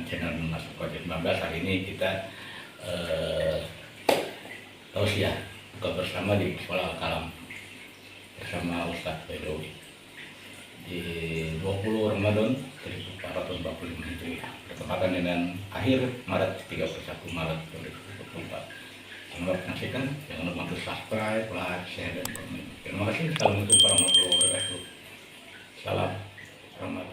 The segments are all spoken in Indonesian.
channel Mas COVID-19. Hari ini kita tausiah buka bersama di Sekolah Al-Kalam bersama Ustadz Bedowi di 20 Ramadan 1445 Hijriah bertepatan dengan akhir Maret 31 Maret 2024. Jangan lupa menyaksikan, jangan lupa untuk subscribe, like, share, dan komen. Terima kasih. Assalamualaikum warahmatullahi wabarakatuh. Salam rahmat.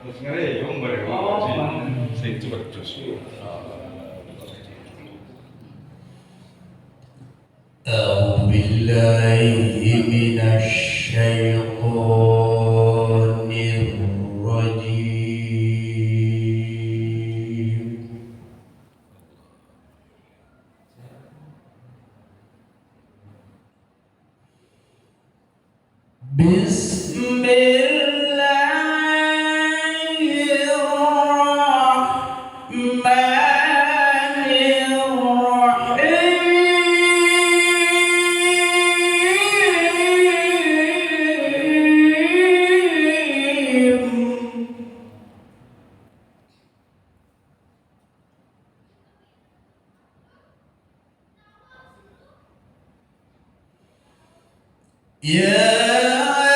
Sebenarnya yang mereka sih cepat justru. أعوذ بالله من الشيطان الرجيم بسم الله الرحمن يا أيها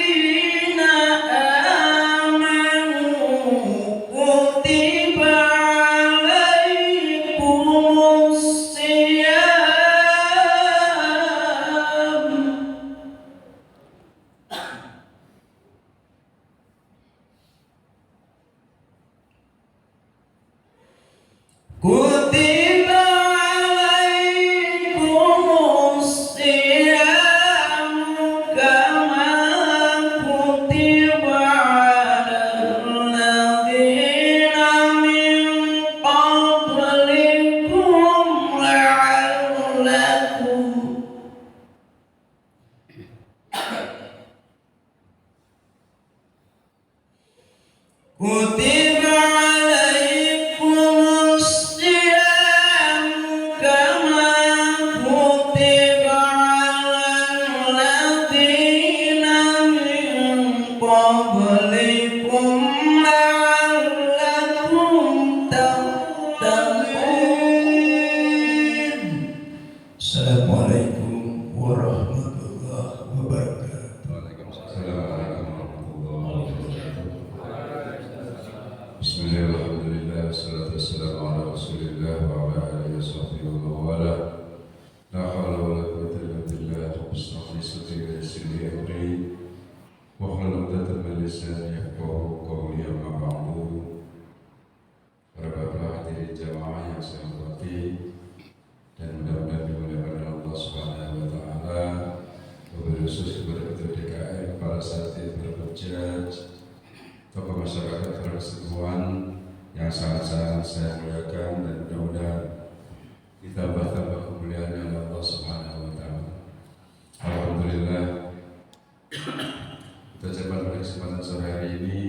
الذين آمنوا كتب عليكم الصيام كتب عليكم الصيام كما كتب على الذين من قبلكم لعلكم كتب عليكم الصيام كما كتب على الذين من قبلكم لعلكم تتقون. السلام عليكم ورحمة الله وبركاته. Bismillahirrahmanirrahim. Wassalatu wassalamu ala Rasulillah wa ala alihi washabbihi wa wala. La haula wa la quwwata illa billah. Bismillah wa yassir wa hlul 'uqdatam min lisani yafqahu qawli amma ba'du. Para bapak hadirin jamaah yang saya hormati dan mudah-mudahan dimuliakan oleh Allah Subhanahu wa taala. Wabil khusus kepada Ketua DKM, para satid, para pejat, tokoh masyarakat pada keseluruhan yang sangat-sangat saya muliakan, dan mudah-mudahan ditambah-tambah kemuliaan oleh Allah Subhanahu wa taala. Alhamdulillah, kita ucapkan pada kesempatan sore hari ini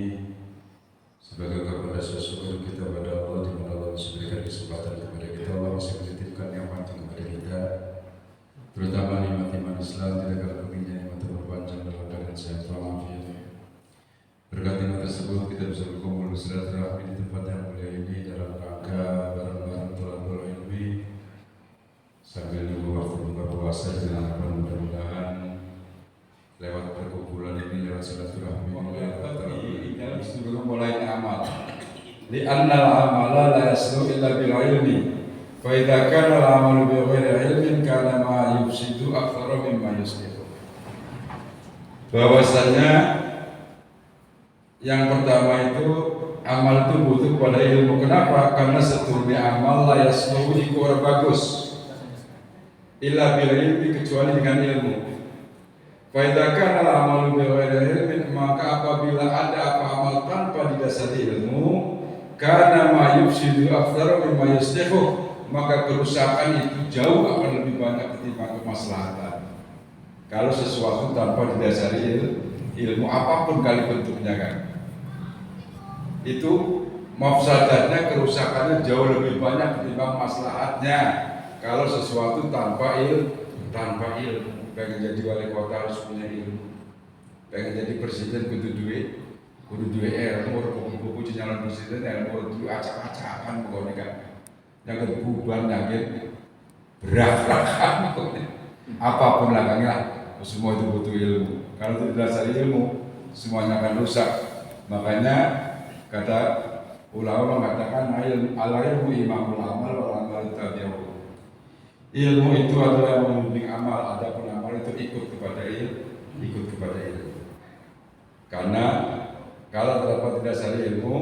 sebagai kepada syukur kita pada Allah, di mana Allah masih berikan kesempatan kepada kita, Allah masih menitipkan nikmat kepada kita, terutama nikmat iman Islam, tidak kalah pentingnya nikmat terpanjang dalam keadaan sehat walafiat. Berkat nikmat tersebut kita bisa berkumpul bersilaturahmi di tempat yang mulia ini dalam rangka bareng-bareng thalabul ilmi sambil nunggu waktu buka puasa, dengan harapan mudah-mudahan lewat perkumpulan ini, lewat silaturahmi ini, disuruh mulai amal. Li annal amala la yaslu illa bil ilmi. Fa idza kana al amalu bi ghairi ilmin kana ma yufsidu aktsara mimma yuslihu. Bahwasanya yang pertama itu amal itu butuh pada ilmu. Kenapa? Karena seturunnya amal la yaslu iku ora bagus illa bil ilmi, kecuali dengan ilmu. Fa idza kana al amalu bi ghairi ilmin, maka apabila ada apa amal tanpa didasari ilmu, karena ma yufsidu aktsara mimma yuslihu, maka kerusakan itu jauh akan lebih banyak ketimbang kemaslahatan. Kalau sesuatu tanpa didasari ilmu apapun kali bentuknya kan, itu mafsadatnya, kerusakannya jauh lebih banyak ketimbang maslahatnya kalau sesuatu tanpa tanpa ilmu. Pengen jadi wali kota harus punya ilmu. Pengen jadi presiden kudu duwe ilmu, buku nyalon presiden ilmu kudu acak-acakan pokoknya kan. Jangan buban yakin berak-berakan pokoknya. Apapun lakangnya semua itu butuh ilmu. Kalau tidak dasar ilmu semuanya akan rusak. Makanya kata ulama mengatakan al-ilmu imamul amal wal amal tabi'uhu. Ilmu itu adalah yang membimbing amal, adapun amal itu ikut kepada ilmu. Karena kalau terdapat dasar ilmu,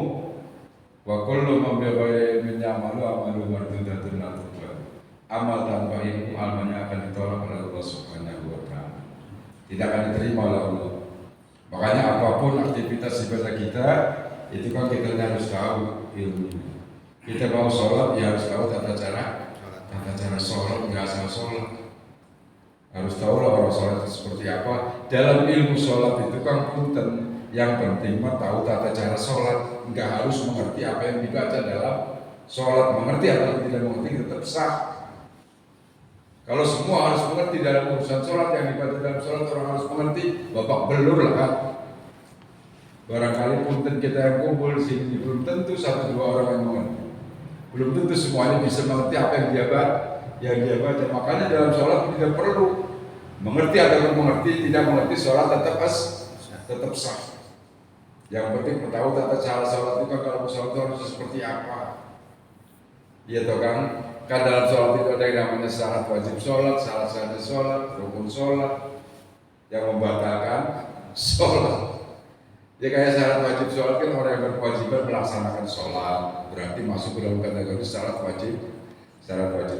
wa kullu man bi ghairi ilmin ya'malu amalu mardudatun la tuqbal. Amal tanpa ilmu amalnya akan ditolak oleh Allah Subhanahu wa taala. Tidak akan diterima oleh Allah. Makanya apapun aktivitas ibadah kita itu kan kita harus tahu ilmu. Kita mau sholat ya harus tahu tata cara sholat, nggak asal sholat. Harus tahu lah orang sholat itu seperti apa. Dalam ilmu sholat itu kan punten. Yang penting mah tahu tata cara sholat. Nggak harus mengerti apa yang dibaca dalam sholat. Mengerti atau tidak mengerti tetap sah. Kalau semua harus mengerti dalam urusan sholat, yang dibaca dalam sholat orang harus mengerti, babak belur lah kan. Barangkali punten kita yang kumpul di sini belum tentu 1-2 orang yang mengerti. Belum tentu semuanya bisa mengerti apa yang dia baca. Makanya dalam sholat tidak perlu mengerti atau mengerti, tidak mengerti sholat tetap sah. Yang penting tahu tata cara sholat itu kan, kalau sholat itu harus seperti apa. Iya toh kan? Kan dalam sholat itu ada yang namanya syarat wajib sholat, syarat sah sholat, rukun sholat, yang membatalkan sholat. Ya kayak syarat wajib sholat kan orang yang berkewajiban melaksanakan sholat, berarti masuk ke dalam kategori syarat wajib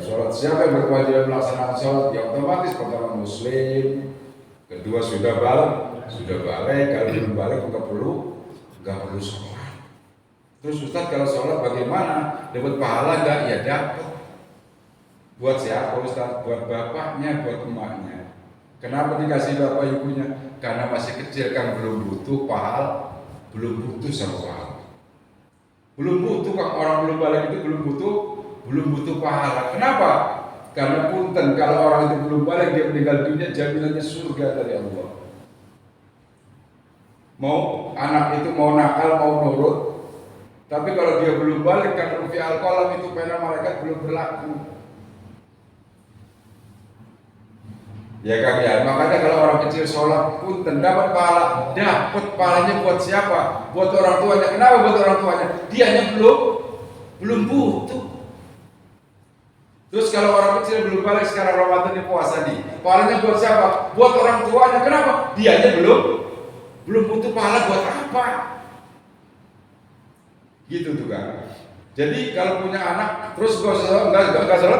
sholat. Siapa yang berkewajiban melaksanakan sholat? Ya otomatis pertama muslim, kedua sudah balik, kalau belum balik nggak perlu sholat. Terus Ustaz kalau sholat bagaimana? Dapat pahala nggak? Ya dapat. Buat siapa Ustaz? Buat bapaknya, buat emaknya. Kenapa dikasih bapak ibunya? Karena masih kecil kan belum butuh pahala, belum butuh sama pahala. Belum butuh kan, orang belum balik itu belum butuh pahala. Kenapa? Karena punten kalau orang itu belum balik dia meninggal dunia jaminannya surga dari Allah. Mau anak itu mau nakal mau nurut, tapi kalau dia belum balik kan rufi al-qalam itu pena malaikat belum berlaku. Ya kan ya, makanya kalau orang kecil sholat pun dapat pahalanya buat siapa? Buat orang tuanya. Kenapa buat orang tuanya? Dianya belum butuh. Terus kalau orang kecil belum balik sekarang Ramadan di puasa nih, pahalanya buat siapa? Buat orang tuanya. Kenapa? Dianya belum butuh pahala buat apa? Gitu tuh kan. Jadi kalau punya anak terus nggak sholat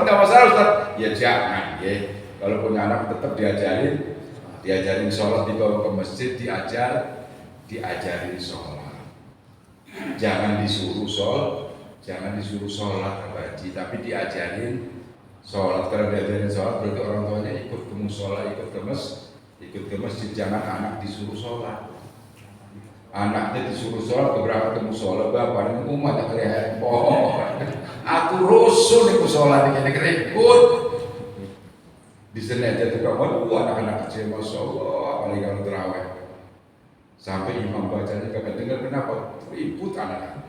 nggak masalah Ustaz. Ya jangan ya. Kalau punya anak tetap diajarin sholat, dibawa ke masjid, diajarin sholat. Jangan disuruh sholat Haji, tapi diajarin sholat. Kalau diajarin sholat berarti orang tuanya ikut ke musola, ikut ke masjid. Jangan anak disuruh sholat. Anaknya disuruh sholat, berangkat ke musola, bapaknya umat yang kerempong. Aku rusuh di musola ini keremput. Di sini aja tuh kawan, anak-anak kecil masya Allah, apalagi kalau terawih sampai imam bacanya kagak dengar. Kenapa? Ribut anak-anak,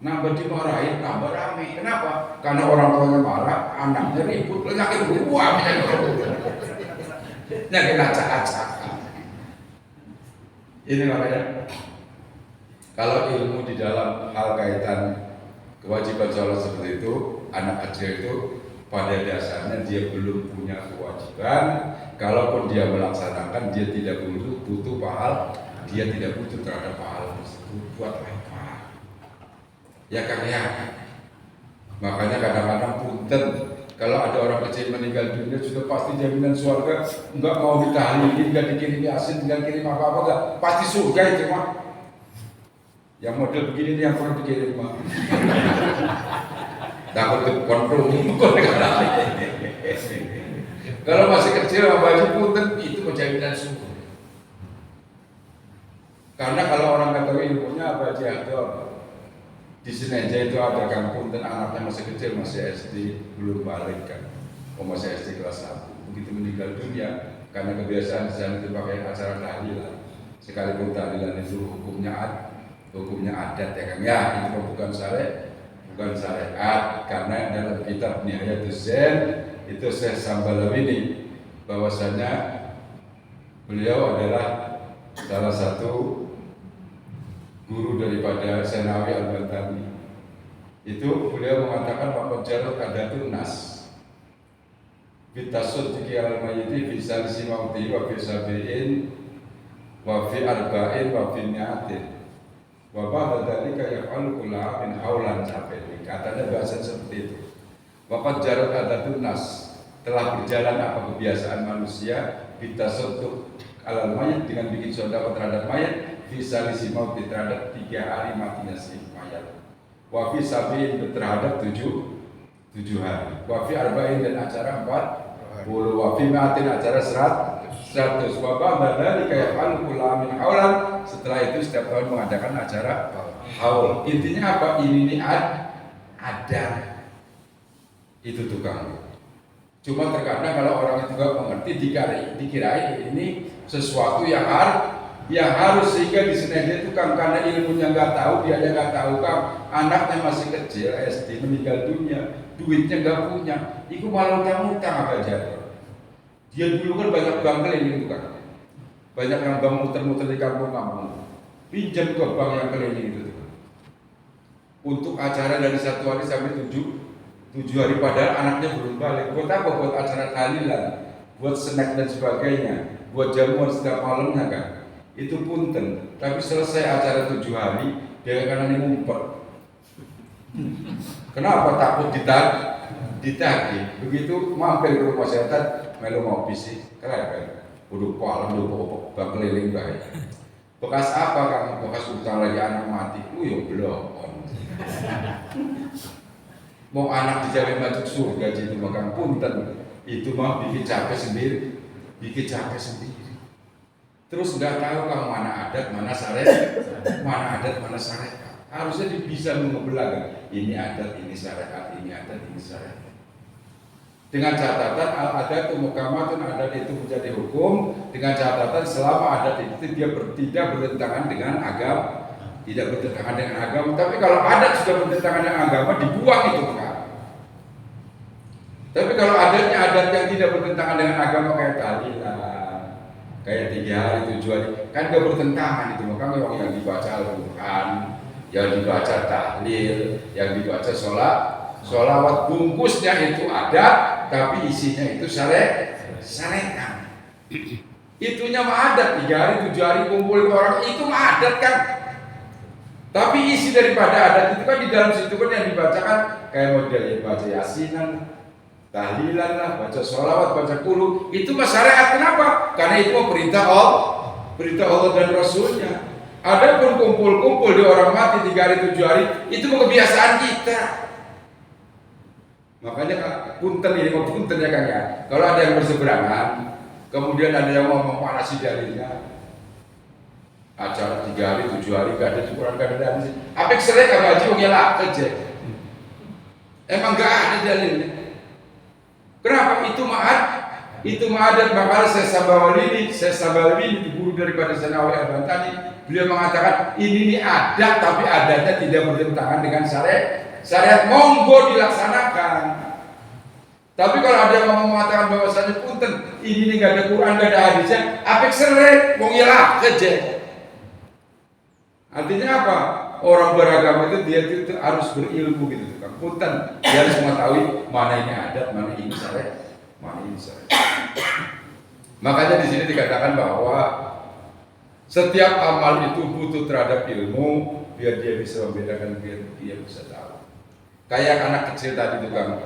nambah dimarahin, nambah rame. Kenapa? Karena orang tuanya marah, anaknya ribut, nyakin uang, nyakin acak-acak. Ini makanya kalau ilmu di dalam hal kaitan kewajiban sholat seperti itu, anak kecil itu pada dasarnya dia belum punya kewajiban. Kalaupun dia melaksanakan, dia tidak butuh pahala, dia tidak butuh terhadap pahala tersebut. Buat apa? Ya kan ya. Makanya kadang-kadang punten kalau ada orang kecil meninggal dunia sudah pasti jaminan surga, enggak mau ditahlilin, enggak dikirim yasin, enggak kirim apa-apa, enggak pasti surga itu mah. Yang model begini nih yang perlu dikirim mah. Takut kontrol kalau masih kecil baju punten itu jaminan surga. Karena kalau orang kata ilmunya apa aja di sini aja itu ada kan punten anaknya masih kecil, masih SD belum balik kan, masih SD kelas 1 begitu meninggal meninggal dunia karena kebiasaan di sana itu pakai acara tahlilan. Sekalipun tahlilan itu hukumnya adat ya Kang ya, itu bukan syariat karena dalam kitab Nihayatul Zen itu Syekh Sambalawini bahwasanya beliau adalah salah satu guru daripada Senawi Al-Bantani. Itu beliau mengatakan bahwa jarut adatun nas bitasud tiki al-mayyiti bisa disimauti wa fi sabi'in wa fi arba'in wa fi ni'atin wa ba'da dhalika yaf'alu kulla min haulan sampai. Katanya bahasa seperti itu. Waqad jarut adatun nas, telah berjalan apa kebiasaan manusia bitasud alal mayyit dengan bikin sedekah terhadap mayat bisa disimauti terhadap 3 hari matinya si mayat. Wa fi sabi'in terhadap 7 hari. Wa fi arba'in dan acara 40. Wa fi mi'atin acara 100. Wa ba'da dzalika yaf'alu kullu min haulan. Setelah itu setiap tahun mengadakan acara haul. Intinya apa? Ini ada. Itu tukang. Cuma terkadang kalau orang itu nggak mengerti dikira ini sesuatu yang harus sehingga di sini dia tukang karena ilmunya nggak tahu, dia nggak tahu Kang, anaknya masih kecil SD meninggal dunia, duitnya nggak punya, itu malah utang apa aja. Dia dulu kan banyak bank keliling itu kan, banyak yang bank muter-muter di kampung-kampung, pinjam ke bank yang keliling itu tuh. Untuk acara dari 1 hari sampai 7 hari padahal anaknya belum balik. Buat apa? Buat acara tahlilan, buat snack dan sebagainya, buat jamuan setiap malamnya kan. Itu punten. Tapi selesai acara 7 hari, dia karena ngumpet. Kenapa? Takut ditagih. Begitu mampir ke rumah setan, melu ngopi sih, keren. Udah kolam, udah keliling baik. Bekas apa Kang? Bekas utang lagi anak mati. Ya belum. Mau anak dijamin masuk surga itu makan punten, itu mah bikin capek sendiri. Terus nggak tahu Kang mana adat, mana syariat. Harusnya bisa mengebelah kan? Ini adat, ini syariat, ini adat, ini syariat. Dengan catatan al-adat muhkamatun, adat itu menjadi hukum. Dengan catatan selama adat itu dia tidak bertentangan dengan agama. Tidak bertentangan dengan agama. Tapi kalau adat sudah bertentangan dengan agama, dibuang itu kan. Tapi kalau adatnya adat yang tidak bertentangan dengan agama kayak tahlilan, kayak 3 hari 7 hari, kan gak bertentangan itu. Maka yang dibaca Al-Quran, yang dibaca tahlil, yang dibaca sholawat, bungkusnya itu ada, tapi isinya itu syariat. Itunya mah adat, 3 hari 7 hari kumpul orang itu mah adat kan. Tapi isi daripada adat itu kan di dalam situ kan yang dibacakan kayak model baca yasinan, tahlilan lah, baca sholawat, baca qulu, itu mah syariat. Kenapa? Karena itu perintah Allah dan Rasulnya. Adapun kumpul-kumpul di orang mati 3 hari 7 hari itu kebiasaan kita. Makanya punten ini mau punten ya Kang ya. Kalau ada yang berseberangan, kemudian ada yang mau manasi dalilnya, acara 3 hari 7 hari gak ada syukuran, gak ada dalil. Apik selek apa aja ya lah aja. Emang gak ada dalilnya. Kenapa? Itu ma'adat. Maka Syekh Sambalawini guru daripada Senawi Al-Bantani, beliau mengatakan ini adat, tapi adatnya tidak bertentangan dengan syariat, monggo dilaksanakan. Tapi kalau ada yang mau mengatakan bahwasanya punten ini nggak ada Quran, nggak ada hadisnya, apik selek, wong ilah keje. Artinya apa? Orang beragama itu dia itu harus berilmu gitu kan. Punten, dia harus mengetahui mana ini adat, mana ini syariat. Makanya di sini dikatakan bahwa setiap amal itu butuh terhadap ilmu biar dia bisa membedakan, biar dia bisa tahu. Kayak anak kecil tadi itu kan,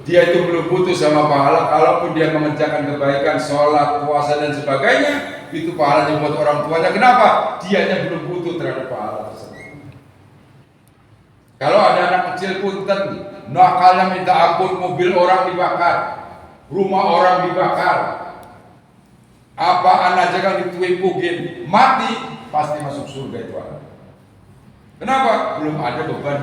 dia itu belum butuh sama pahala, kalaupun dia mengerjakan kebaikan, sholat, puasa dan sebagainya, itu pahalanya buat orang tuanya. Kenapa? Dianya belum butuh terhadap pahala tersebut. Kalau ada anak kecil punten, nakalnya minta ampun, mobil orang dibakar, rumah orang dibakar, apaan aja kan dituipugin, mati, pasti masuk surga itu anak. Kenapa? Belum ada beban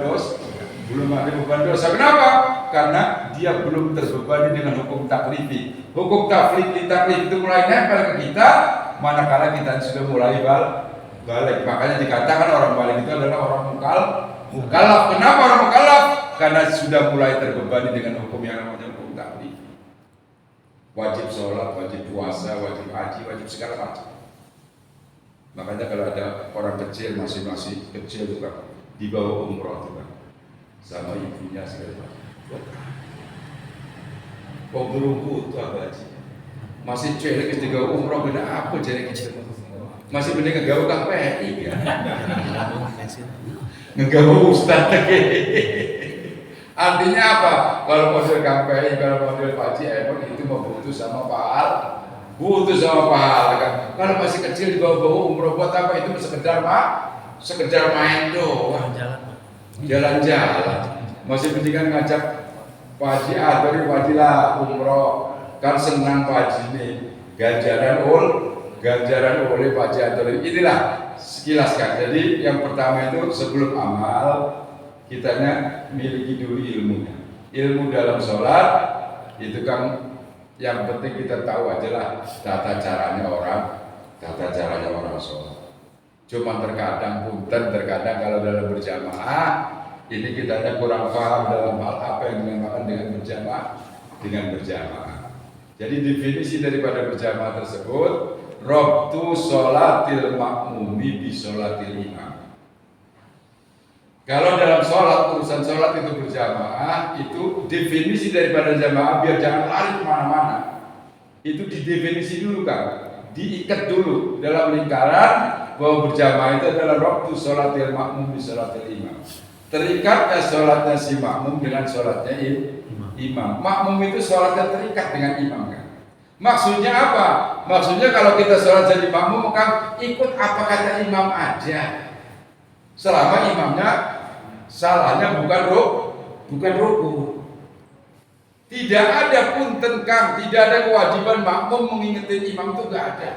Belum ada beban dosa. Kenapa? Karena dia belum terbebani dengan hukum taklifi. Hukum taklif itu mulai nempel ke kita manakala kita sudah mulai balik. Makanya dikatakan orang balik itu adalah orang mukallaf. Kenapa orang mukallaf? Karena sudah mulai terbebani dengan hukum yang namanya hukum taklif. Wajib sholat, wajib puasa, wajib haji, wajib segala macam. Makanya kalau ada orang kecil masih kecil itu kan dibawa umroh itu kan sama ibunya segala macam. Kok berumbu itu apa aja? Masih cilik ketika umroh beda apa jadi kecil? Masih bener ngegawa Kang PI ya? Ngegawa Ustaz lagi. Artinya apa? Kalau model Kang PI, kalau model Pak Haji Emon itu membutuh sama Pak butuh sama pahala kan. Kalau masih kecil dibawa-bawa umroh buat apa? Itu sekedar main doang, jalan-jalan. Masih pendidikan ngajak Pak Haji Adori wajilah umroh kan senang Pak Haji ini ganjaran oleh Pak Haji Adori. Inilah sekilas kan. Jadi yang pertama itu sebelum amal kitanya miliki dulu ilmunya. Ilmu dalam sholat itu kan yang penting kita tahu adalah tata caranya orang sholat. Cuma terkadang kalau dalam berjamaah ini kita kurang paham dalam hal apa yang dinamakan dengan berjamaah. Jadi definisi daripada berjamaah tersebut, rabtu sholatil makmumi bi sholatil imam. Kalau dalam urusan sholat itu berjamaah, itu definisi daripada jamaah biar jangan lari kemana-mana. Itu didefinisi dulu kan, diikat dulu dalam lingkaran bahwa berjamaah itu adalah waktu sholatil makmum di sholatil imam. Terikatnya sholatnya si makmum dengan sholatnya imam. Makmum itu sholatnya terikat dengan imam kan. Maksudnya apa? Maksudnya kalau kita sholat jadi makmum kan ikut apa kata imam aja. Selama imamnya salahnya bukan ruku. Tidak ada punten Kang, tidak ada kewajiban makmum mengingetin imam itu enggak ada.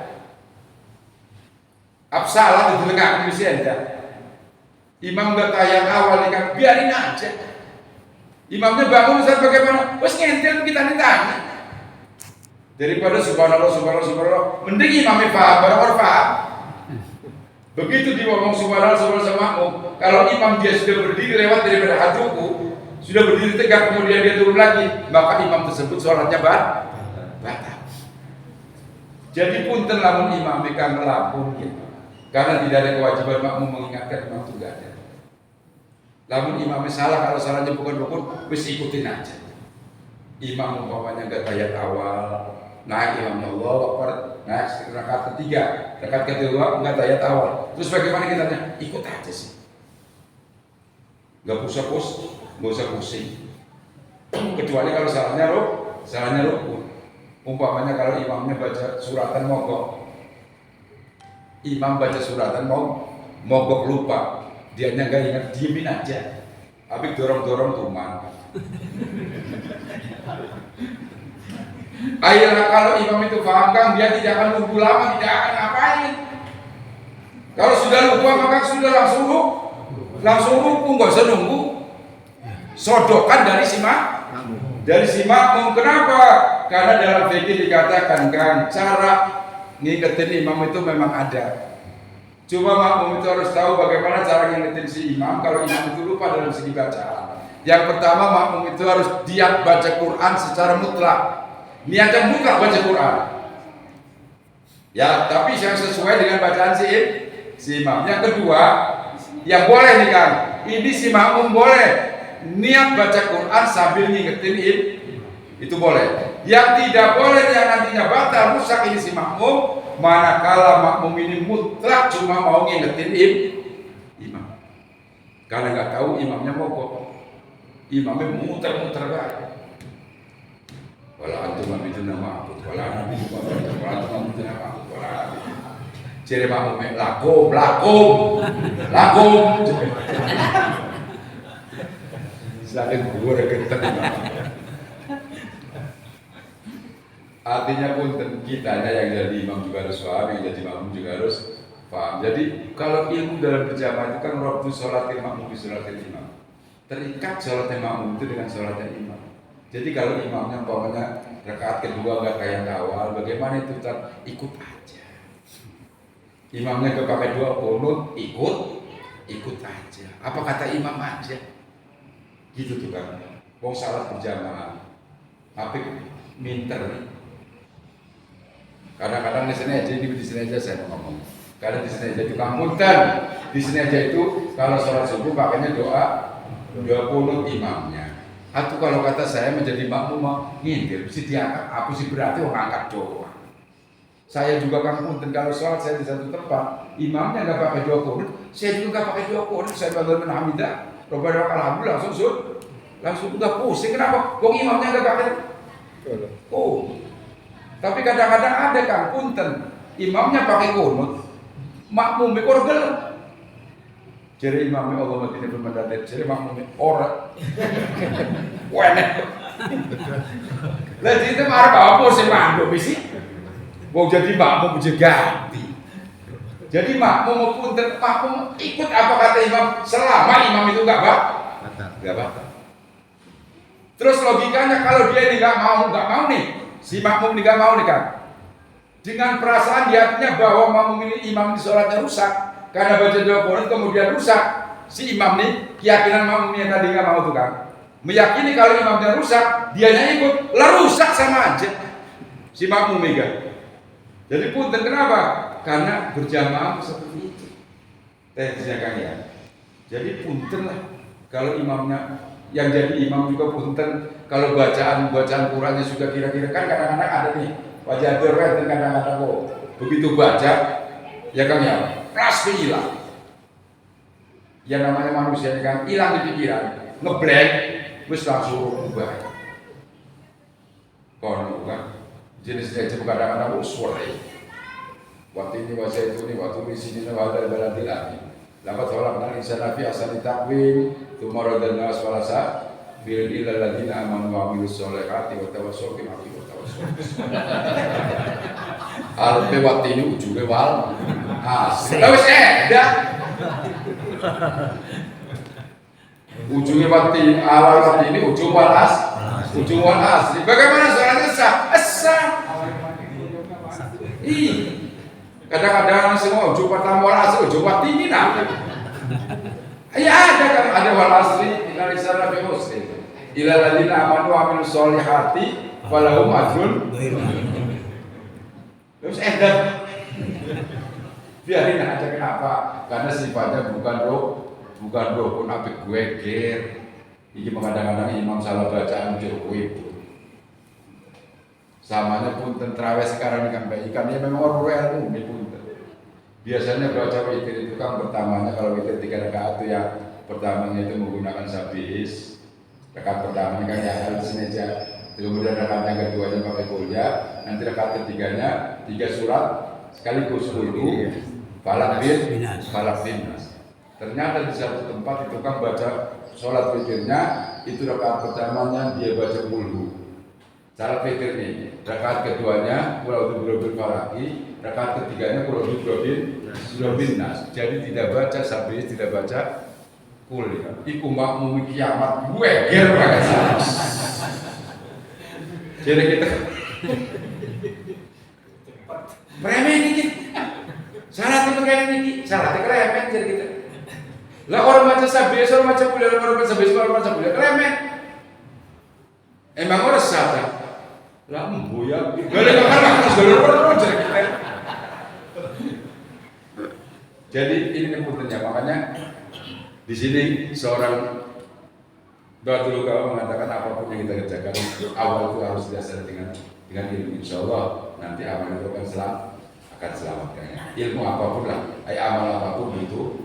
Salah di tengah di sini imam enggak tayang awal kan biarin aja. Imamnya bangun Ustaz bagaimana? Wes ngentil kita ditanya. Daripada subhanallah, mending imamnya paham, orang paham. Begitu diomong subhanallah sama makmum, kalau imam dia sudah berdiri lewat daripada haduku, sudah berdiri tegak kemudian dia turun lagi, maka imam tersebut sholatnya batal. Jadi punten lamun imam kang melapun gitu. Karena tidak ada kewajiban makmum mengingatkan imam itu tidak ada. Lamun imamnya salah, kalau salahnya bukan rukun, wis ikutin aja. Imam umpamanya enggak tayat awal, naik imamnya Allah Akbar, naik rakaat ketiga, rakaat kedua enggak tayat awal. Terus bagaimana kita tanya? Ikut aja sih. Enggak usah pusing. Kecuali kalau salahnya rukun. Umpamanya kalau imamnya baca suratan mogok. Imam baca suratan mogok lupa. Dianya enggak ingat, diemin aja. Habis dorong-dorong tuman. Ayolah kalau imam itu paham Kang, dia tidak akan nunggu lama, tidak akan ngapain. Kalau sudah lupa maka sudah langsung ruku, nggak usah nunggu. Sodokan dari si makmum. Kenapa? Karena dalam fikih dikatakan kan cara ngiketin imam itu memang ada. Cuma makmum itu harus tahu bagaimana cara ngingetin si imam kalau imam itu lupa dalam segi bacaan. Yang pertama makmum itu harus diam baca Quran secara mutlak. Niatnya mutlak baca Quran. Ya, tapi yang sesuai dengan bacaan si imam. Yang kedua, yang boleh nih Kang, ini si makmum boleh niat baca Quran sambil ngingetin itu boleh. Yang tidak boleh yang nantinya batal rusak ini si makmum, manakala makmum ini mutlak cuma mau ngingetin imam. Karena nggak tahu imamnya mogok, imamnya muter-muter baik. Wala antum itu nama aku, wala nabi itu nama aku, wala nabi. Ciri makmum lakum. Saking gue reketan. Artinya pun kitanya yang jadi imam juga harus paham, yang jadi makmum juga harus paham. Jadi kalau ilmu dalam berjamaah itu kan waktu sholatil makmum di sholatil imam. terikat sholatnya makmum itu dengan sholatnya imam. Jadi kalau imamnya umpamanya rakaat kedua nggak kayak awal, bagaimana itu ikut aja. Imamnya nggak pakai dua kunut, ikut aja. Apa kata imam aja? Gitu tuh kan. Wong salat berjamaah, tapi minter nih. Kadang-kadang di sini aja saya mau ngomong. Kadang di sini aja itu kamutan, di sini aja itu kalau sholat subuh pakainya doa kunut imamnya. Atau kalau kata saya menjadi makmum ngindir, mesti diangkat. Apa sih berarti orang angkat doa? Saya juga kamutan kalau sholat saya di satu tempat, imamnya nggak pakai doa kunut, saya juga nggak pakai doa kunut. Saya bangun menhamidah, Rabbana alhamdulillah langsung nggak pusing. Kenapa? Wong imamnya nggak pakai. Oh, tapi kadang-kadang ada kan punten, imamnya pakai kunut, makmum bekorgel. Jadi imamnya Allah mati bermandat, jadi makmumnya orang. Wene. Lah itu marah apa sih makmum sih? Mau jadi makmum juga ganti. Jadi makmum punten, makmum ikut apa kata imam selama imam itu nggak batal. Terus logikanya kalau dia ini nggak mau nih, si makmum ini nggak mau nih kan, dengan perasaan di hatinya bahwa makmum ini imam di sholatnya rusak karena baca doa kunut kemudian rusak, si imam nih keyakinan makmumnya tadi nggak mau tuh kan, meyakini kalau imamnya rusak, dianya ikut, lah rusak sama aja si makmum mega. Jadi punten kenapa? Karena berjamaah seperti itu. Tesnya kan ya. Jadi punten lah kalau imamnya yang jadi imam juga punten kalau bacaan Qurannya juga kira-kira kan kadang-kadang ada nih wajah derwet dan kadang-kadang begitu baca ya kan ya pasti hilang. Yang namanya manusia kan hilang di pikiran, ngeblank, terus langsung ubah. Kono kan jenisnya itu kadang-kadang suara. Waktu ini wajah itu nih waktu di sini ada berarti lagi. Lapat orang nang insan nabi asal ditakwin tumara dan nas walasa bil ilal ladina amanu wa amilus solihati wa tawassaw bil haqqi wa tawassaw. Alpe waktu ini ujungnya wal asli. Lah wis dah. Ujungnya waktu awal waktu ini ujung wal asli. Bagaimana soalnya sah? Kadang-kadang semua ujung pertama wal asli, ujung waktu ini nah. Ya ada wal asli inalisa nabi muslim. Ila ladina amanu wa amilus solihati falahum ajrun. Terus biarin aja kenapa? Karena sifatnya bukan roh pun apik gue ger. Iki kadang-kadang imam salah bacaan Jokowi itu. Samanya pun tentraweh sekarang dengan baik ikannya memang orang ilmu ini pun. Biasanya baca witir itu kan pertamanya kalau witir 3 rakaat itu yang pertamanya itu menggunakan sabis. Rakaat pertamanya kan yang harus sengaja. Kemudian rakaat yang keduanya pakai kuliah. Nanti rakaat ketiganya 3 surat sekaligus dulu. Falak bin nas. Ternyata di satu tempat itu kan baca sholat witirnya itu rakaat pertamanya dia baca kulhu. Cara fikir ini, rakaat keduanya qul a'udzu falaki, rakaat ketiganya qul a'udzu nas. Jadi tidak baca sabis, tidak baca kul ya. Iku makmum kiamat gue ger banget. Jadi kita remeh dikit. Salah kayak ini, salah remeh jadi kita. Lah orang baca sabis, orang baca kul, orang baca sabis, orang baca kul, remeh. Emang orang salah. Lah mboya, jadi ini pentingnya, makanya di sini seorang Batul Kawa mengatakan apapun yang kita kerjakan awal itu harus didasari dengan ilmu. Insyaallah nanti amal itu akan selamatkan. Ilmu apapun lah, amal apapun butuh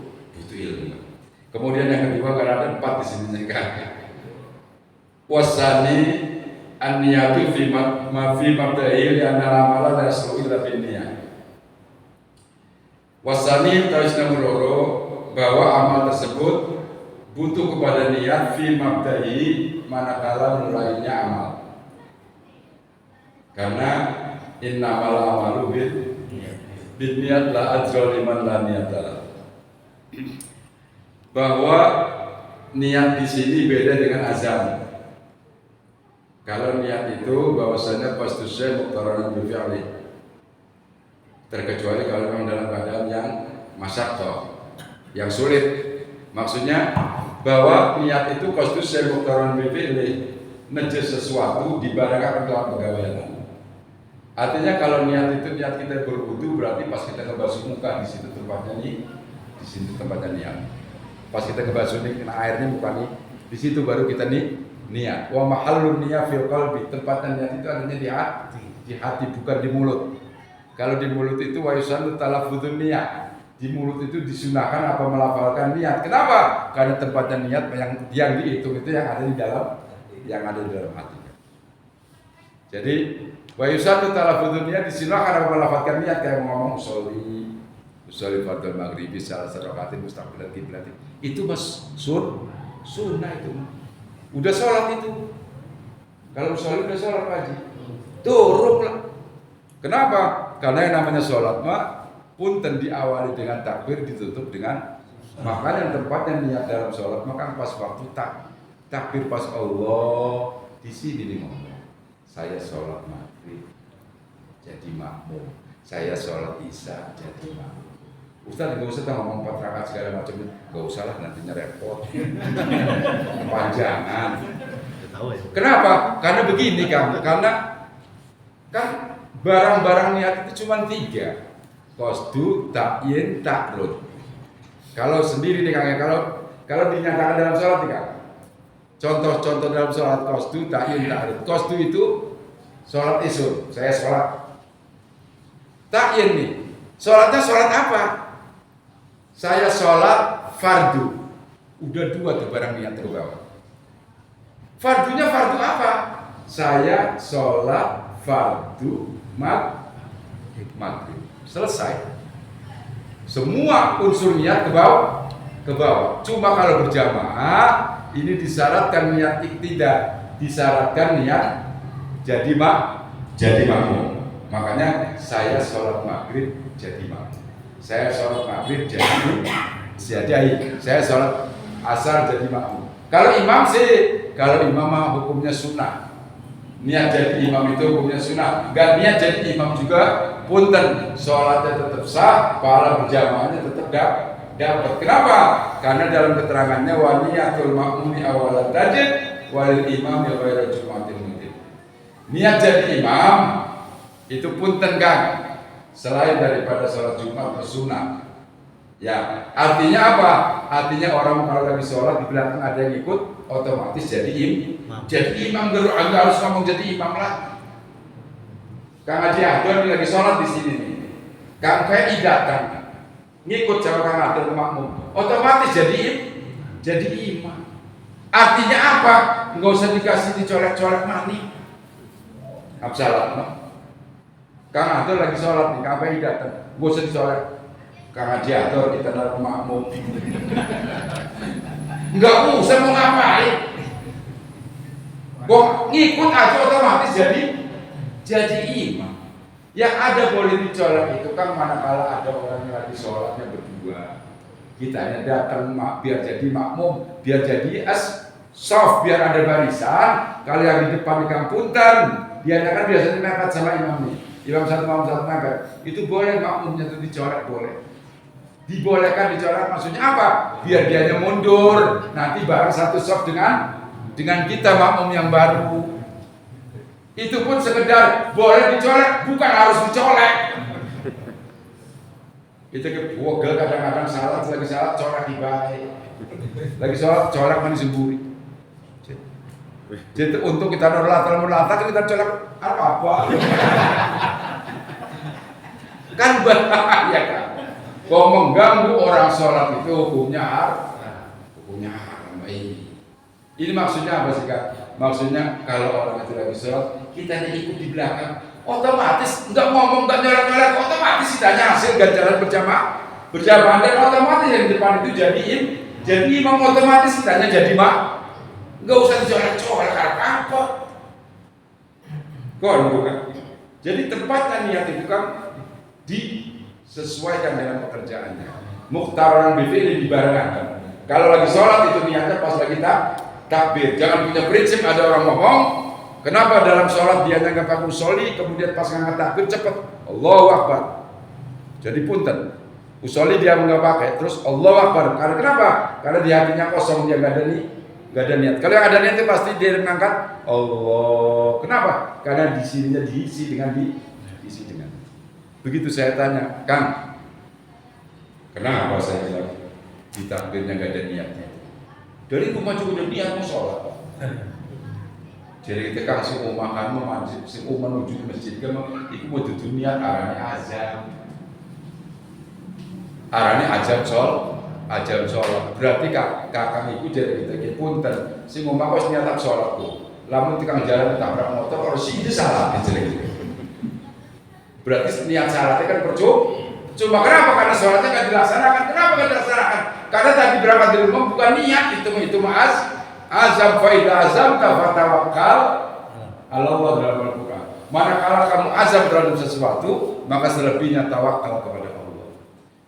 ilmu. Kemudian yang kedua karena ada 4 di sini kan. Wasani an-niyatu fi mabda'il anna al-amala la yasluhu illa bin niyah. Wasani taris nomor loro bahwa amal tersebut butuh kepada niat fi mabda'i manakala mulainya amal. Karena innamal amalu bin niyat la ajra liman la niyata. Bahwa niat di sini beda dengan azam. Kalau niat itu bahwasanya pastusnya muqtaranan bi fi'li. Terkecuali kalau memang dalam keadaan yang masyaqqah, yang sulit. Maksudnya bahwa niat itu pastusnya muqtaranan bi fi'li, nejes sesuatu dibarengkan dengan pegawaian. Artinya kalau niat itu niat kita berwudu, berarti pas kita ngebasuh muka di situ tempatnya nih, di situ tempatnya niat. Pas kita ngebasuh nih kena airnya muka nih, di situ baru kita nih niat. Wa mahallun niyat fil qalbi, tempatnya niat itu adanya di hati bukan di mulut. Kalau di mulut itu wa yusannu talaffuzun niyat. Di mulut itu disunahkan apa melafalkan niat. Kenapa? Karena tempatnya niat yang dihitung itu yang ada di dalam hati. Jadi wa yusannu talaffuzun niyat disunahkan apa melafalkan niat kayak ngomong usolli fardhu maghribi salah rakaat mustaqbilan qiblat. Itu mas sunnah itu. Udah sholat itu. Kalau sholat udah sholat wajib. Turun lah. Kenapa? Karena yang namanya sholat mah punten diawali dengan takbir ditutup dengan makanya tempatnya niat dalam sholat maka pas waktu takbir pas Allah di sini nih ngomong. Saya sholat maghrib jadi makmum. Saya sholat isya jadi makmum. Ustaz nggak usah ngomong 4 rakaat segala macam, nggak usah lah nantinya repot, kepanjangan. Kenapa? Karena begini kan barang-barang niat itu cuma 3, qasdu, ta'yin, ta'rud. Kalau sendiri nih Kang, kalau dinyatakan dalam sholat nih Kang, contoh-contoh dalam sholat qasdu, ta'yin, ta'rud. Qasdu itu sholat isyur, saya sholat. Ta'yin nih, sholatnya sholat apa? Saya sholat fardu. Udah 2 tuh barang niat terbawa. Fardunya fardu apa? Saya sholat fardu maghrib. Selesai. Semua unsur niat ke bawah. Cuma kalau berjamaah ini disyaratkan niat iktidah, disyaratkan niat jadi makmum. Makanya saya sholat maghrib jadi makmum. Saya sholat maghrib jadi saya sholat asar jadi makmum. Kalau imam mah hukumnya sunnah. Niat jadi imam itu hukumnya sunnah. Gak niat jadi imam juga punten, sholatnya tetap sah, pahala berjamaahnya tetap dapat. Kenapa? Karena dalam keterangannya wa niyatul makmumi awalan tajid walil imam ya ghairu jumatil mudin. Niat jadi imam itu punten kan. Selain daripada sholat Jumat atau sunnah, ya artinya apa? Artinya orang kalau lagi sholat di belakang ada yang ikut, otomatis jadi imam. Nggak harus ngomong jadi imam lah. Kang Haji Abdul lagi sholat di sini nih, Kang PI datang, ngikut sama Kang Abdul makmum, otomatis jadi imam. Artinya apa? Nggak usah dikasih dicolek-colek mani. Absalat, Kang Atur lagi sholat nih, Kang PI datang, gue usah dicolek. Kang Haji Atur kita naruh makmum. Enggak usah mau ngapain. Gue ngikut aja otomatis jadi imam. Yang ada boleh dicolek itu kan manakala ada orang yang lagi sholatnya berdua. Kitanya datang biar jadi makmum, biar jadi soft, biar ada barisan. Kalau yang di depan di kampuntan, dia kan biasanya mepet sama imam nih. Imam satu mepet, itu boleh makmumnya itu dicoret boleh. Dibolehkan dicoret maksudnya apa? Biar dianya mundur, nanti bareng satu soft dengan kita makmum yang baru. Itu pun sekedar boleh dicolek, bukan harus dicolek. Itu kebogel kadang-kadang salat, lagi salat colek di baik. Lagi sholat colek manis semburi. Jadi untuk kita nurlatal kita colek apa? Kan bahaya kan. Kau mengganggu orang sholat itu hukumnya haram. Ini maksudnya apa sih Kak? Maksudnya kalau orang itu lagi sholat, kita ikut di belakang, otomatis nggak ngomong, nggak nyolek-nyolek, otomatis kitanya hasil ganjaran berjamaah dan otomatis yang di depan itu jadi imam, otomatis kitanya jadi nggak usah dicolek-colek apa. Bukan. Jadi tempatnya niat itu kan disesuaikan dengan pekerjaannya. Mukhtaran BPI dibarengkan. Kalau lagi sholat itu niatnya pas lagi takbir. Jangan punya prinsip ada orang ngomong, kenapa dalam sholat dia nggak pakai usolli, kemudian pas ngangkat takbir cepet Allahu Akbar. Jadi punten, usolli dia nggak pakai, terus Allahu Akbar. Karena kenapa? Karena di hatinya kosong, dia nggak ada niat. Kalau yang ada niat itu pasti dia mengangkat Allah. Kenapa? Karena di sininya diisi dengan. Begitu saya tanya, Kang, kenapa saya bilang di takbirnya nggak ada niatnya? Dari rumah juga udah niat mau sholat. Jadi kita kasih mau makan, mau mandi, si mau menuju ke masjid, kan itu mau tutup niat arane azan sholat. Berarti kakak itu jadi kita punten, si mau makan niat sholat tuh. Lamun tikang jalan tabrak motor, kalau si itu salah gitu. Berarti niat syaratnya kan cuma kenapa? Karena sholatnya nggak dilaksanakan. Kenapa nggak dilaksanakan? Karena tadi berangkat dari rumah bukan niat, itu azam faidah azam tafatawakkal Allah dalam Al-Quran. Manakala kamu azam terhadap sesuatu, maka selebihnya tawakal kepada Allah.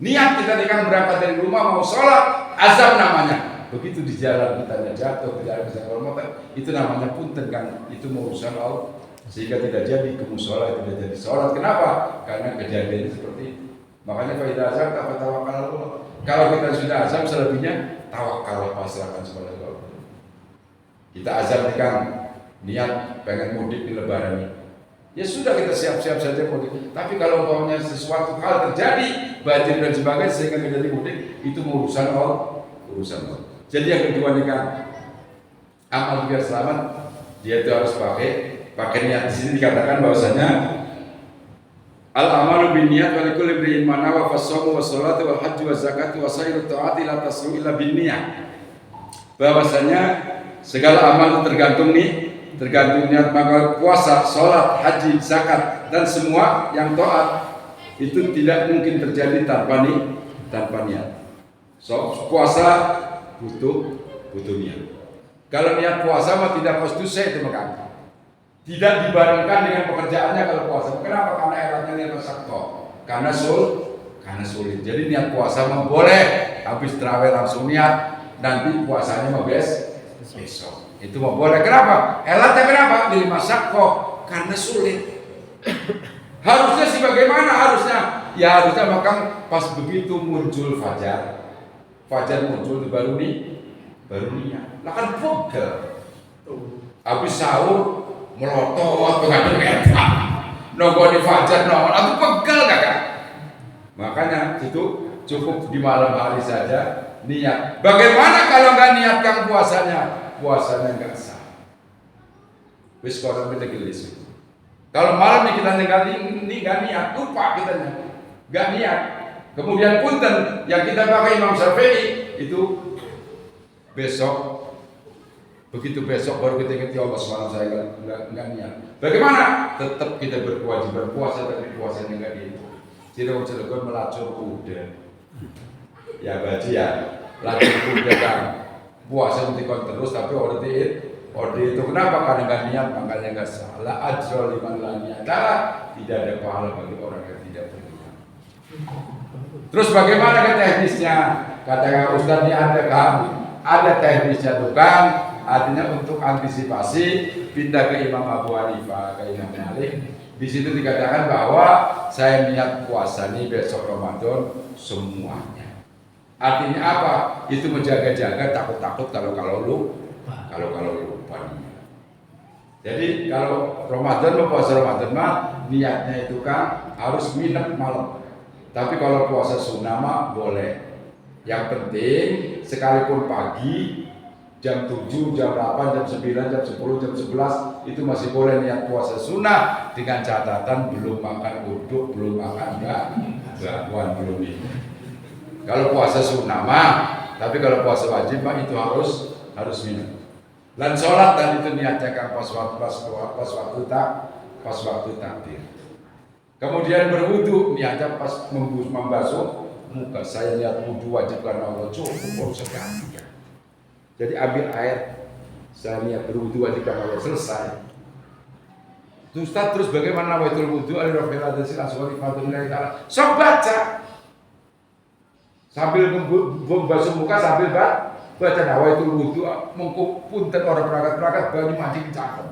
Niat kita nikah berangkat dari rumah mau sholat, azam namanya. Begitu di jalan kita jatuh, di jalan kita motor, itu namanya punten kan, itu mau urusan Allah. Sehingga tidak jadi ke musola, tidak jadi sholat. Kenapa? Karena kejadian seperti itu. Makanya faidah azam tawakal Allah. Kalau kita sudah azam, selebihnya tawakal, pasrahkan kepada Allah. Kita azam kan niat pengen mudik di Lebaran ini. Ya sudah, kita siap-siap saja mudik. Tapi kalau umpamanya sesuatu hal terjadi, banjir dan sebagainya sehingga menjadi mudik, itu urusan Allah. Jadi yang kedua nih kan, amal biar selamat, dia itu harus pakai niat. Di sini dikatakan bahwasanya al-amalu bin niat wa likulli imrin ma nawa fasawmu was-salatu wal hajju waz-zakatu wa sayru ta'ati la tasru illa bin niat. Bahwasanya segala amal itu tergantung niat. Maka puasa, salat, haji, zakat dan semua yang taat itu tidak mungkin terjadi tanpa niat. So, puasa butuh niat. Kalau niat puasa mah tidak konstitusi itu maka tidak dibarengkan dengan pekerjaannya kalau puasa. Kenapa? Karena eratnya niat sakto. Karena sulit. Jadi niat puasa mah boleh, habis tarawih langsung niat, nanti puasanya mah besok. Itu mah boleh. Kenapa? Elatnya kenapa? Di sakto. Karena sulit. Harusnya sih bagaimana harusnya? Ya harusnya maka pas begitu muncul fajar muncul baru niat. Lah kan pegel. Habis sahur melotot pengadil mereka nongol di fajar nongol aku pegel kakak. Makanya itu cukup di malam hari saja niat. Bagaimana kalau nggak niatkan puasanya nggak sah. Wis kalau kita gelis. Kalau malam ini kita nggak niat, lupa kita nggak niat. Kemudian punten yang kita pakai Imam Syafi'i itu begitu besok baru kita ingat ya Allah semalam saya nggak niat. Bagaimana? Tetap kita berkewajiban puasa, tapi puasanya nggak gitu. Cilegon melacur kuda. Ya baji ya, lacur kuda kan. Puasa mesti terus tapi orde itu kenapa? Karena nggak niat, makanya nggak salah. Ajrol liman la niat. Tidak ada pahala bagi orang yang tidak berniat. Terus bagaimana teknisnya? Kata Ustaz ini ada teknisnya tukang. Artinya untuk antisipasi pindah ke Imam Abu Hanifah, ke Imam Malik. Di situ dikatakan bahwa saya niat puasa nih besok Ramadan semuanya. Artinya apa? Itu menjaga-jaga takut-takut kalau lupa. Jadi kalau Ramadan puasa Ramadan mah niatnya itu kan harus minum malam. Tapi kalau puasa sunnah mah boleh. Yang penting sekalipun pagi jam 7, jam 8, jam 9, jam 10, jam 11 itu masih boleh niat puasa sunnah dengan catatan belum makan uduk, belum makan bakwan, belum ini. Kalau puasa sunnah mah, tapi kalau puasa wajib mah itu harus minum. Dan sholat dan itu niatnya kan pas waktu takbir. Kemudian berwudu niatnya pas membasuh muka. Saya niat wudu wajib karena Allah cukup sekali. Jadi ambil air, saya niat berwudu wajib karena Allah selesai. Ustaz terus bagaimana nawaitul wudu alirafil adasi langsung nikmatullahi ta'ala. Sok baca. sambil membasuh muka sambil baca nawaitul wudu mengko punten orang perangkat banyu mandi cakep.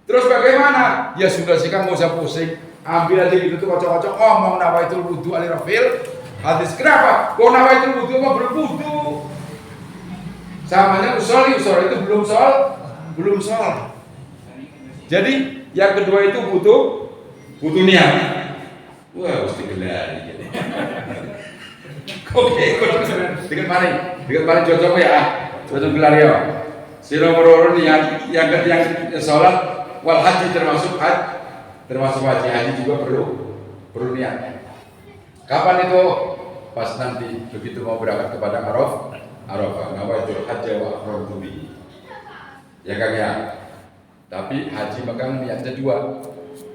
Terus bagaimana? Ya sudah sih kan nggak usah pusing, ambil aja gitu tuh kocok-kocok ngomong nawaitul wudu alirafil hadis. Kenapa? Kok nawaitul wudu mah belum wudu? Samanya usul itu belum sol. Jadi yang kedua itu butuh niat. Wah, mesti gelar gitu. Oke, dengan mari cocok ya. Cocok gelar ya. Sira meroro niat yang salat wal haji termasuk haji juga perlu niat. Kapan itu? Pas nanti begitu mau berangkat kepada Arafah, nawaitul hajj wa aqramtu bihi. Ya Kang ya. Tapi haji memang niatnya dua.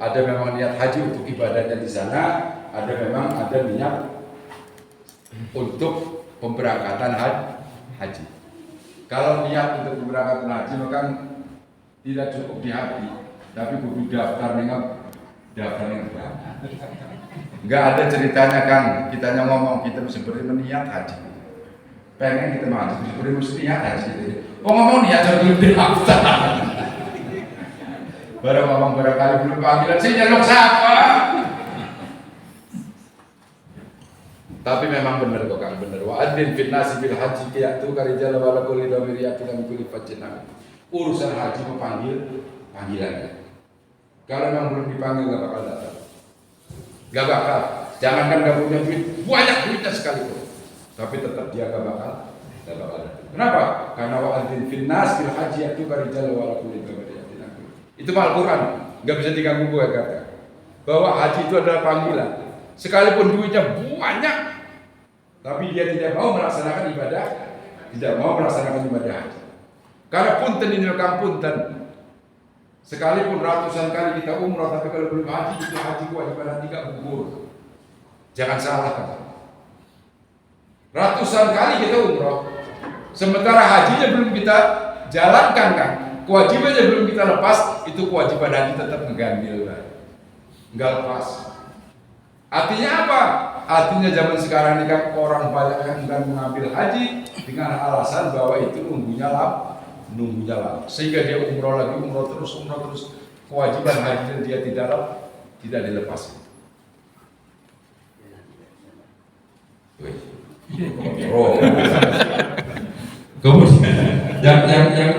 Ada memang niat haji untuk ibadahnya di sana, ada niat untuk pemberangkatan haji. Kalau niat untuk pemberangkatan haji maka tidak cukup di hati, tapi kudu daftar dengan Enggak ada ceritanya Kang, kitanya ngomong kita seperti meniat haji. Pengen kita maju seperti mesti niat haji gitu. Ngomong niat jadi daftar. Barang ngomong barangkali belum panggilan sih nyelok siapa? Tapi memang benar kok Kang, benar. Wa adin fil nasi bil haji qiyatu karijal wala kulli damiriyatin min kulli fajjin. Urusan haji panggilan. Kalau memang belum dipanggil enggak bakal datang. Enggak bakal. Jangankan enggak punya duit, banyak duitnya sekalipun. Tapi tetap dia enggak bakal datang. Kenapa? Karena wa adin fil nasi bil haji qiyatu karijal wala kulli damiriyatin. Itu Al-Quran, nggak bisa diganggu gue kata. Bahwa haji itu adalah panggilan. Sekalipun duitnya banyak, tapi dia tidak mau melaksanakan ibadah haji. Karena punten ini rekam punten. Sekalipun ratusan kali kita umroh, tapi kalau belum haji, itu haji kewajiban tidak gugur. Jangan salah kata. Ratusan kali kita umroh, sementara hajinya belum kita jalankan kan. Kewajibannya belum kita lepas, itu kewajiban haji tetap ngegambil, nggak lepas. Artinya apa? Artinya zaman sekarang ini kan orang banyak yang enggan mengambil haji dengan alasan bahwa itu nunggunya lama, sehingga dia umroh terus, kewajiban haji dia tidak dilepas. Kemudian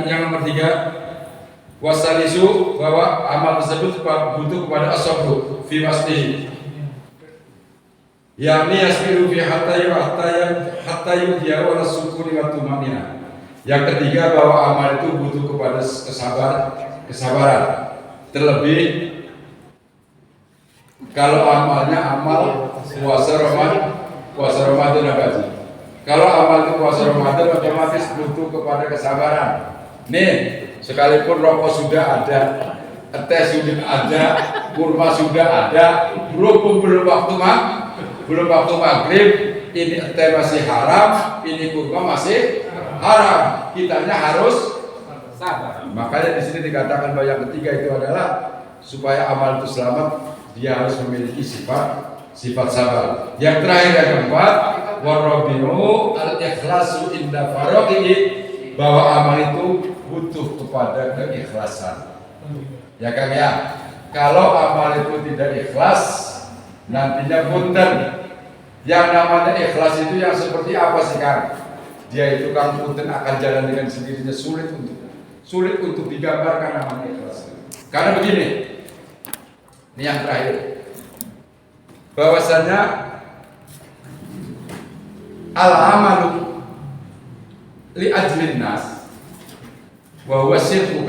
yang nomor 3, wasalisu, bahwa amal tersebut butuh kepada as-sabr fi waslihi, yakni yasbiru fi hatta yudiya wa sukuni wa tumanina. Yang ketiga, bahwa amal itu butuh kepada kesabaran. Terlebih kalau amalnya amal puasa Ramadan haji. Kalau amal itu puasa Ramadan otomatis butuh kepada kesabaran. Nih, sekalipun rokok sudah ada, teh sudah ada, kurma sudah ada, belum waktu maghrib, ini teh masih haram, ini kurma masih haram. Kitanya harus sabar. Makanya di sini dikatakan bahwa yang ketiga itu adalah supaya amal itu selamat, dia harus memiliki sifat sabar. Yang terakhir yang keempat, warabi'u al-ikhlasu inda faroqihi, bahwa amal itu butuh kepada keikhlasan. Ya Kang ya, kalau amal itu tidak ikhlas, nantinya punten. Yang namanya ikhlas itu yang seperti apa sih Kang? Dia itu Kang punten akan jalan dengan sendirinya, sulit untuk digambarkan namanya ikhlas. Karena begini, ini yang terakhir, bahwasanya al-amalu li ajlin nas wa huwa syirku,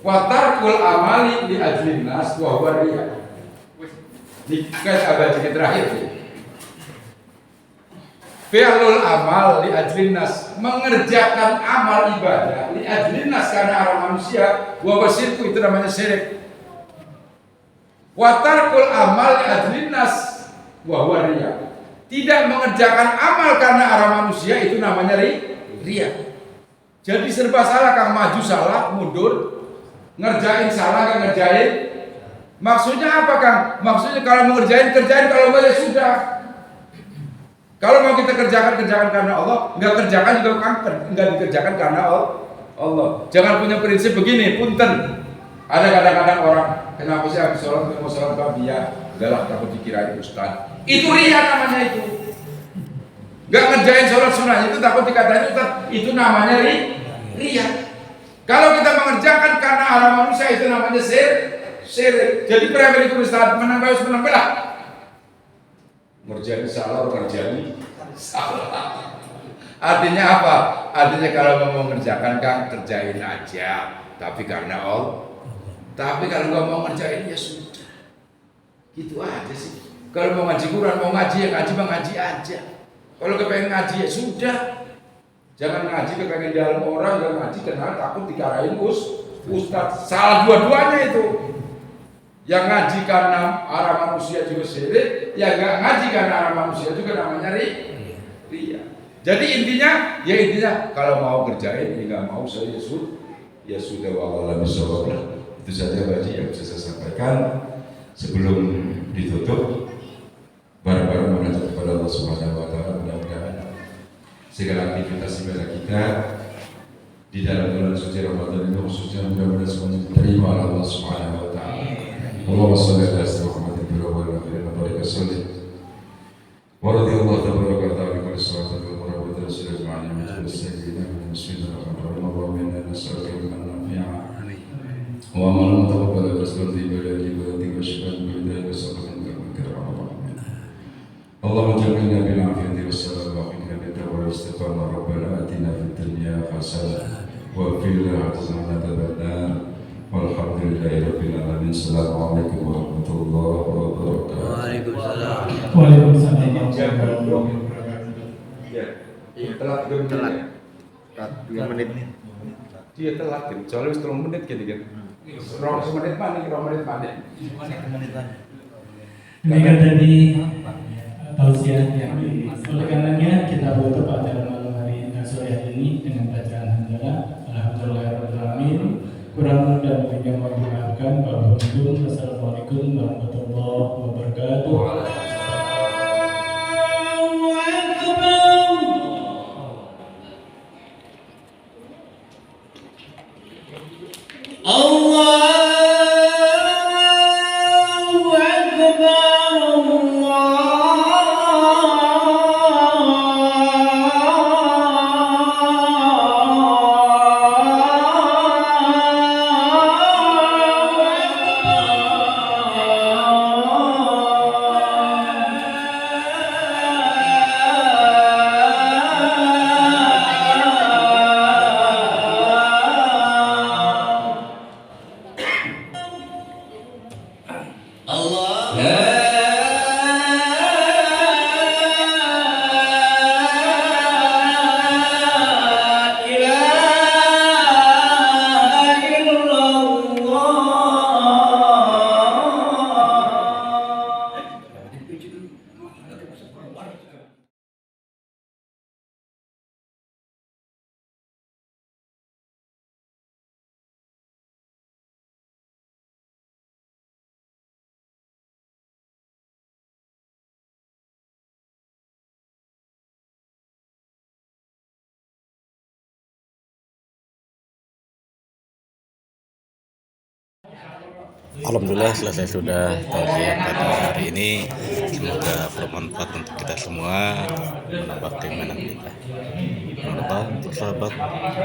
wa tarkul amali li ajlin nas wa huwa riya. Ini kan abadi terakhir. Fi'lul amal li ajlin nas, mengerjakan amal ibadah li ajlin nas karena orang manusia, wa huwa syirku, itu namanya syirik. Wa tarkul amal li ajlin nas wa huwa riya, tidak mengerjakan amal karena arah manusia, itu namanya riya. Jadi serba salah Kang, maju salah, mundur, ngerjain salah, kan ngerjain. Maksudnya apa Kang? Maksudnya kalau mau kerjain, kalau enggak ya sudah. Kalau mau kita kerjakan karena Allah, nggak kerjakan juga nggak dikerjakan karena Allah. Jangan punya prinsip begini, punten. Ada kadang-kadang orang, kenapa sih habis sholat mau sholat dia galak takut dikirain ustaz. Itu ria namanya itu. Nggak ngerjain sholat sunnah itu takut dikatain ustaz. Itu namanya ria. Kalau kita mengerjakan karena arah manusia itu namanya syirik. Jadi preman itu ustaz menambah lah. Ngerjain salah, ngerjain salah. Artinya apa? Artinya kalau mau mengerjakan kan kerjain aja, tapi karena Allah. Tapi kalau nggak mau ngerjain ya sudah, gitu aja sih. Kalau mau ngaji Quran, mau ngaji ya ngaji aja. Kalau kepengen ngaji ya sudah. Jangan ngaji kepengen dalam orang, yang ngaji karena takut dikarain ustaz. Salah dua-duanya itu. Yang ngaji karena arah manusia juga syirik, yang nggak ngaji karena arah manusia juga namanya ria. Jadi intinya kalau mau kerjain, ya nggak mau saya ya sudah wallahu a'lam. Itu saja Pak Haji yang bisa saya sampaikan sebelum ditutup. Bareng-bareng mengajar kepada Allah Subhanahu Wa Taala, mudah-mudahan segala aktivitas ibadah kita di dalam bulan suci Ramadan ini khususnya mudah-mudahan semuanya diterima oleh Allah Subhanahu Wa Taala. Allahumma shalli ala sayyidina Muhammadin wa ala alihi wa barik wasallim. Wa radhiyallahu tabaraka wa ta'ala bi kulli salatin wa barakatuh sallallahu alaihi wa sallam. Bismillahirrahmanirrahim. Allahumma inna nas'aluka ilman nafi'an wa amalan mutaqabbalan wa rizqan tayyiban wa shifaan min kulli da'in wa salatan min rahmatik. Allahumma ja'alna bil 'afiyati was salam wa qina bit-taqwa wal istiqamah. Rabbana atina fid dunya hasanah wa fil akhirati hasanah. Walhamdulillahi rabbil alamin. Assalamualaikum warahmatullahi wabarakatuh. Waalaikumsalam. Waalaikumsalam. Ya, telat 2 menit. Dia telat kan, soalnya 3 menit gitu kan. 2 menit panik. Demikian tadi tausiah yang oleh karenanya kita tutup acara malam hari sore hari ini dengan bacaan hamdalah. Alhamdulillahirabbil alamin. Kurang dan lebih yang mohon dimaafkan. Wassalamualaikum warahmatullahi wabarakatuh. Alhamdulillah selesai sudah tausiah pada hari ini. Semoga bermanfaat untuk kita semua, menambah keimanan kita. Jangan lupa untuk sahabat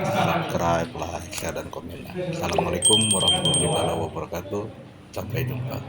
subscribe, like, share, dan komen. Assalamualaikum warahmatullahi wabarakatuh. Sampai jumpa.